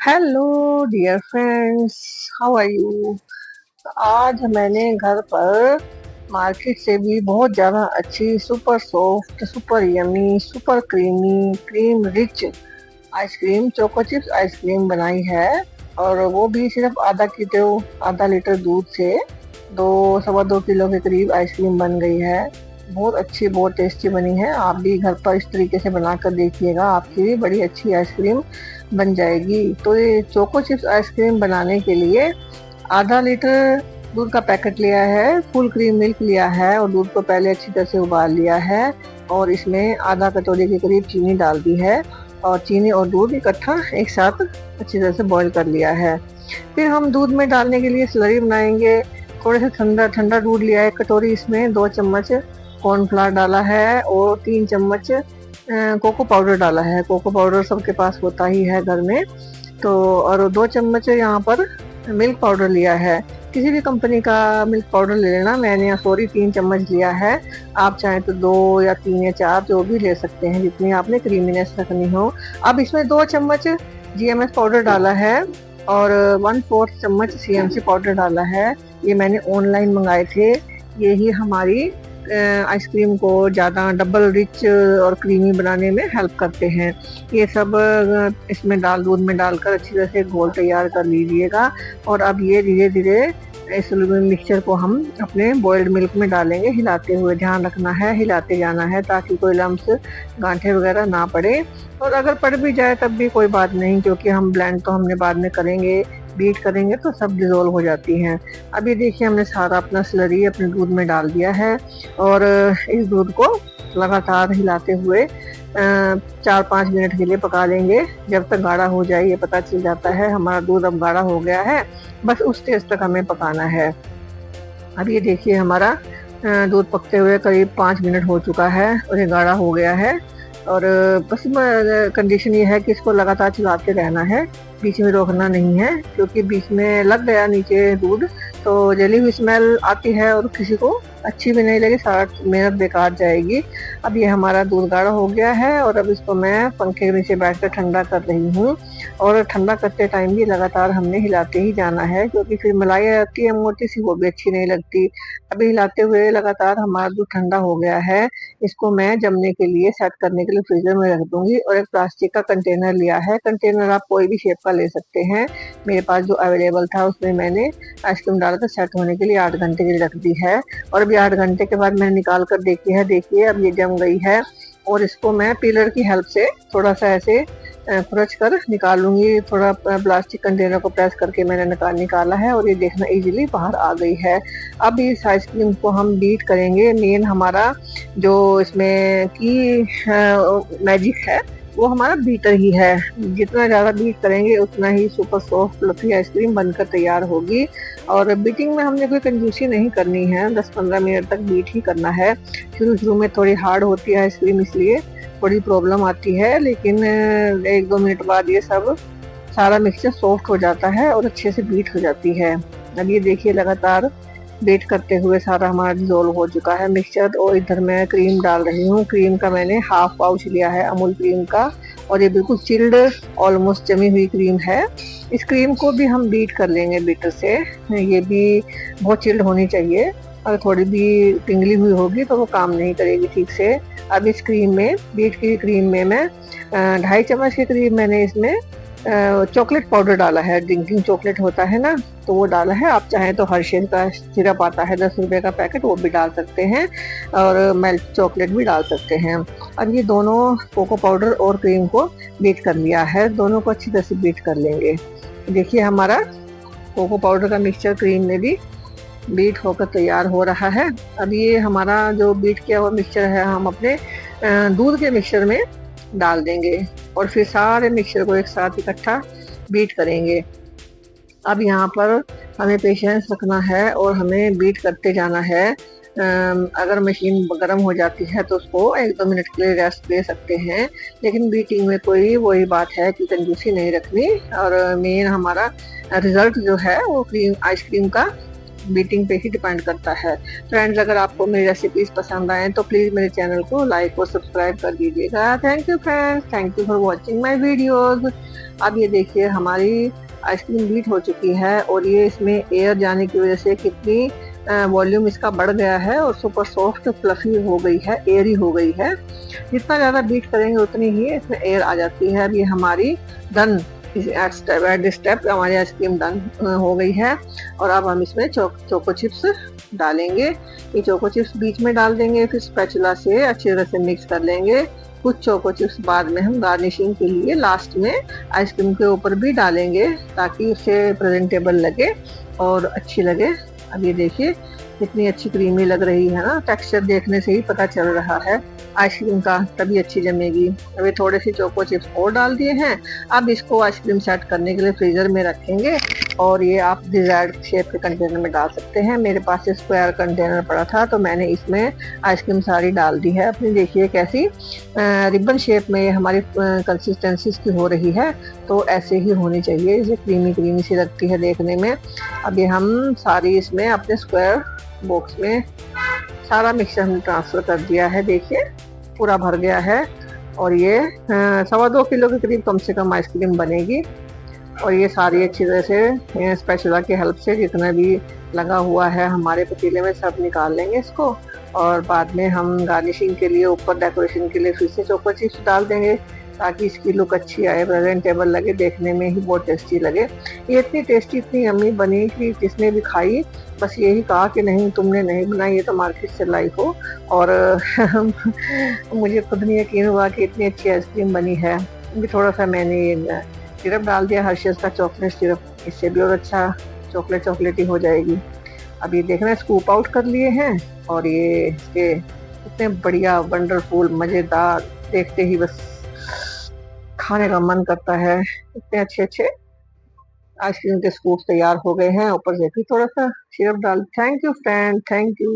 Hello dear friends, how are you. आज मैंने घर पर मार्केट से भी बहुत ज़्यादा अच्छी super soft super yummy super creamy cream rich ice cream choco chips ice cream बनाई है। और वो भी सिर्फ आधा लीटर दूध से 2 सवा 2 किलो के करीब आइसक्रीम बन गई है। बहुत अच्छी बहुत टेस्टी बनी है। आप भी घर पर इस तरीके से बनाकर देखिएगा, आपकी भी बड़ी अच्छी आइसक्रीम बन जाएगी। तो ये चोको चिप्स आइसक्रीम बनाने के लिए आधा लीटर दूध का पैकेट लिया है, फुल क्रीम मिल्क लिया है और दूध को पहले अच्छी तरह से उबाल लिया है और इसमें आधा कटोरी के करीब चीनी डाल दी है और चीनी और दूध इकट्ठा एक साथ अच्छी तरह से बॉईल कर लिया है। फिर हम दूध में डालने के लिए स्लरी बनाएंगे। थोड़े से ठंडा ठंडा दूध लिया है कटोरी, इसमें 2 चम्मच कॉर्नफ्लावर डाला है और 3 चम्मच कोको पाउडर डाला है। कोको पाउडर सबके पास होता ही है घर में। तो और 2 चम्मच यहाँ पर मिल्क पाउडर लिया है। किसी भी कंपनी का मिल्क पाउडर ले लेना, मैंने यहाँ 3 चम्मच लिया है। आप चाहें तो 2 या 3 या 4 जो भी ले सकते हैं, जितनी आपने क्रीमीनेस रखनी हो। अब इसमें 2 चम्मच GMS पाउडर डाला है और 1/4 चम्मच CMC पाउडर डाला है। ये मैंने ऑनलाइन मंगाए थे। यही हमारी आइसक्रीम को ज़्यादा डबल रिच और क्रीमी बनाने में हेल्प करते हैं। ये सब इसमें दूध में डालकर अच्छी तरह से घोल तैयार कर लीजिएगा। और अब ये धीरे धीरे इस मिक्सचर को हम अपने बॉइल्ड मिल्क में डालेंगे, हिलाते हुए। ध्यान रखना है, हिलाते जाना है ताकि कोई लम्स गांठे वगैरह ना पड़े। और अगर पड़ भी जाए तब भी कोई बात नहीं, क्योंकि हम ब्लेंड तो हमने बाद में करेंगे, बीट करेंगे तो सब डिज़ोल्व हो जाती हैं। अभी देखिए हमने सारा अपना स्लरी अपने दूध में डाल दिया है और इस दूध को लगातार हिलाते हुए 4-5 मिनट के लिए पका लेंगे, जब तक गाढ़ा हो जाए। ये पता चल जाता है हमारा दूध अब गाढ़ा हो गया है, बस उस स्टेज तक हमें पकाना है। अब ये देखिए हमारा दूध पकते हुए करीब 5 मिनट हो चुका है और ये गाढ़ा हो गया है। और बस कंडीशन ये है कि इसको लगातार चलाते रहना है, बीच में रोकना नहीं है, क्योंकि बीच में लग गया नीचे दूध तो जली हुई स्मेल आती है और किसी को अच्छी भी नहीं लगी, सारा मेहनत बेकार जाएगी। अब ये हमारा दूध गाढ़ा हो गया है और अब इसको मैं पंखे के नीचे बैठकर ठंडा कर रही हूँ। और ठंडा करते टाइम भी लगातार हमने हिलाते ही जाना है, क्योंकि फिर मलाई आ जाती है मोटी सी, वो भी अच्छी नहीं लगती। अभी हिलाते हुए लगातार हमारा दूध ठंडा हो गया है। इसको मैं जमने के लिए सेट करने के लिए फ्रीजर में रख दूंगी। और एक प्लास्टिक का कंटेनर लिया है। कंटेनर आप कोई भी शेप का ले सकते हैं, मेरे पास जो अवेलेबल था उसमें मैंने आइसक्रीम डालकर सेट होने के लिए 8 घंटे के लिए रख दी है। और अभी 8 घंटे के बाद मैंने निकाल कर देखी है, देखिए अब ये जम गई है। और इसको मैं पीलर की हेल्प से थोड़ा सा ऐसे खुरच कर निकालूंगी। थोड़ा प्लास्टिक कंटेनर को प्रेस करके मैंने निकाला है और ये देखना इजीली बाहर आ गई है। अब इस आइसक्रीम को हम बीट करेंगे। मेन हमारा जो इसमें की मैजिक है वो हमारा बीटर ही है। जितना ज़्यादा बीट करेंगे उतना ही सुपर सॉफ्ट फ्लफी आइसक्रीम बनकर तैयार होगी। और बीटिंग में हमने कोई कंजूसी नहीं करनी है, 10-15 मिनट तक बीट ही करना है। शुरू में थोड़ी हार्ड होती है आइसक्रीम, इसलिए थोड़ी प्रॉब्लम आती है, लेकिन 1-2 मिनट बाद ये सब सारा मिक्सचर सॉफ्ट हो जाता है और अच्छे से बीट हो जाती है। अब ये देखिए लगातार बीट करते हुए सारा हमारा डिजोल्व हो चुका है मिक्सचर। और इधर मैं क्रीम डाल रही हूँ। क्रीम का मैंने हाफ पाउच लिया है अमूल क्रीम का और ये बिल्कुल चिल्ड ऑलमोस्ट जमी हुई क्रीम है। इस क्रीम को भी हम बीट कर लेंगे बीटर से। ये भी बहुत चिल्ड होनी चाहिए, अगर थोड़ी भी पिघली हुई होगी तो वो काम नहीं करेगी ठीक से। अब इस क्रीम में, बीट की क्रीम में मैं 2.5 चम्मच के करीब मैंने इसमें चॉकलेट पाउडर डाला है। ड्रिंकिंग चॉकलेट होता है ना, तो वो डाला है। आप चाहें तो हर्षेज का सिरप आता है 10 रुपए का पैकेट, वो भी डाल सकते हैं और मेल्ट चॉकलेट भी डाल सकते हैं। अब ये दोनों कोको पाउडर और क्रीम को बीट कर लिया है, दोनों को अच्छी तरह से बीट कर लेंगे। देखिए हमारा कोको पाउडर का मिक्सचर क्रीम में भी बीट होकर तैयार हो रहा है। अब ये हमारा जो बीट किया हुआ मिक्सचर है हम अपने दूध के मिक्सचर में डाल देंगे और फिर सारे मिक्सचर को एक साथ इकट्ठा बीट करेंगे। अब यहाँ पर हमें पेशेंस रखना है और हमें बीट करते जाना है। अगर मशीन गर्म हो जाती है तो उसको 1-2 मिनट के लिए रेस्ट दे सकते हैं, लेकिन बीटिंग में कोई वही बात है कि कंजूसी नहीं रखनी। और मेन हमारा रिजल्ट जो है वो क्रीम आइसक्रीम का बीटिंग पे ही डिपेंड करता है। फ्रेंड्स, अगर आपको मेरी रेसिपीज पसंद आए तो प्लीज़ मेरे चैनल को लाइक और सब्सक्राइब कर दीजिएगा। Thank you friends, thank you for watching my videos. अब ये देखिए हमारी आइसक्रीम बीट हो चुकी है और ये इसमें एयर जाने की वजह से कितनी वॉल्यूम इसका बढ़ गया है और सुपर सॉफ्ट फ्लफी हो गई है, एयरी हो गई है। जितना ज़्यादा बीट करेंगे उतनी ही इसमें एयर आ जाती है। अब ये हमारी डन एट दिस स्टेप हमारी आइसक्रीम डन हो गई है। और अब हम इसमें चोको चिप्स डालेंगे। ये चोको चिप्स बीच में डाल देंगे, फिर स्पैचुला से अच्छी तरह से मिक्स कर लेंगे। कुछ चोको चिप्स बाद में हम गार्निशिंग के लिए लास्ट में आइसक्रीम के ऊपर भी डालेंगे ताकि उससे प्रेजेंटेबल लगे और अच्छी लगे। अब ये देखिए कितनी अच्छी क्रीमी लग रही है ना, टेक्सचर देखने से ही पता चल रहा है आइसक्रीम का, तभी अच्छी जमेगी। अभी थोड़े से चोको चिप्स और डाल दिए हैं। अब इसको आइसक्रीम सेट करने के लिए फ्रीजर में रखेंगे और ये आप डिजायर्ड शेप के कंटेनर में डाल सकते हैं। मेरे पास स्क्वायर कंटेनर पड़ा था तो मैंने इसमें आइसक्रीम सारी डाल दी है अपनी। देखिए कैसी रिबन शेप में हमारी कंसिस्टेंसी की हो रही है, तो ऐसे ही होनी चाहिए, इसे क्रीमी क्रीमी सी लगती है देखने में। अभी हम सारी इसमें अपने स्क्वायर बॉक्स में सारा मिक्सचर हमने ट्रांसफर कर दिया है। देखिए पूरा भर गया है और ये 2.25 किलो के करीब कम से कम आइसक्रीम बनेगी। और ये सारी अच्छी तरह से स्पैचुला की हेल्प से जितना भी लगा हुआ है हमारे पतीले में सब निकाल लेंगे इसको। और बाद में हम गार्निशिंग के लिए ऊपर डेकोरेशन के लिए फिर से चोको चिप्स डाल देंगे ताकि इसकी लुक अच्छी आए, प्रेजेंटेबल लगे, देखने में ही बहुत टेस्टी लगे। ये इतनी टेस्टी इतनी यम्मी बनी कि जिसने भी खाई बस यही कहा कि नहीं तुमने नहीं बनाई, ये तो मार्केट से लाई हो। और मुझे खुद नहीं यकीन हुआ कि इतनी अच्छी आइसक्रीम बनी है। अभी थोड़ा सा मैंने ये सिरप डाल दिया, हर्षेस का चॉकलेट सिरप, इससे भी और अच्छा चॉकलेट चॉकलेटी हो जाएगी। अब ये देखना स्कूप आउट कर लिए हैं और ये इसके इतने बढ़िया वंडरफुल मज़ेदार, देखते ही बस खाने का मन करता है। इतने अच्छे अच्छे आइसक्रीम के स्कूप तैयार हो गए हैं, ऊपर से भी थोड़ा सा सिरप डाल। Thank you friend, thank you.